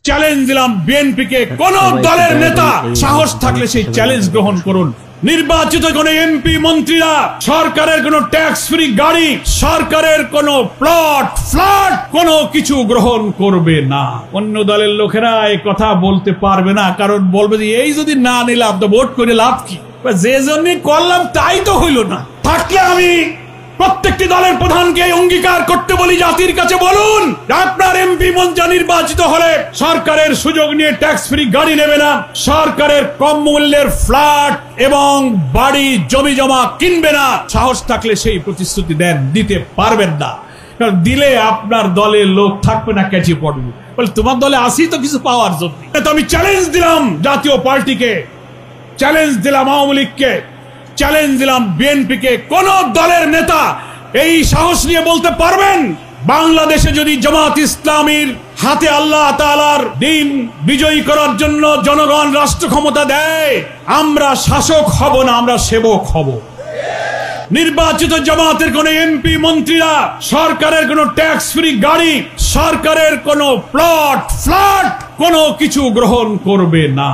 Challenge দিলাম বিএনপিকে, কোন দলের নেতা সাহস থাকলে সেই চ্যালেঞ্জ গ্রহণ করুন। নির্বাচিত কোন এমপি মন্ত্রীরা সরকারের কোন ট্যাক্স ফ্রি গাড়ি, সরকারের কোন প্লট ফ্ল্যাট কোনো কিছু গ্রহণ করবে না। অন্য দলের লোকেরা এই কথা বলতে পারবে না, কারণ বলবে যে এই যদি না নিলাম তো ভোট করে লাভ কি, যে জন্য করলাম তাই তো হইল না। থাকলে আমি প্রত্যেকটি দলের প্রধানকে অঙ্গীকার করতে বলি, জাতির কাছে বলুন আপনার এমপি মন্ত্রী নির্বাচিত হলে সরকারের সুযোগ নিয়ে ট্যাক্স ফ্রি গাড়ি নেবে না, সরকারের কম মূল্যের ফ্ল্যাট এবং বাড়ি জমি জমা কিনবে না। সাহস থাকলে সেই প্রতিশ্রুতি দেন, দিতে পারবেন না, কারণ দিলে আপনার দলে লোক থাকবে না, ক্যাচি পড়বে, বলে তোমার দলে আসি তো কিছু পাওয়ার জন্য। তো আমি চ্যালেঞ্জ দিলাম জাতীয় পার্টিকে, চ্যালেঞ্জ দিলাম আওয়ামী লীগকে, চ্যালেঞ্জ দিলাম বিএনপিকে, কোন দলের নেতা এই সাহস নিয়ে বলতে পারবেন বাংলাদেশে যদি জামাত ইসলামীর হাতে আল্লাহ তাআলার দিন বিজয়ী করার জন্য জনগণ রাষ্ট্র ক্ষমতা দেয়, আমরা শাসক হব না, আমরা সেবক হব। নির্বাচিত জামাতের কোন এমপি মন্ত্রীরা সরকারের কোন ট্যাক্স ফ্রি গাড়ি, সরকারের কোন প্লট ফ্ল্যাট কোনো কিছু গ্রহণ করবে না।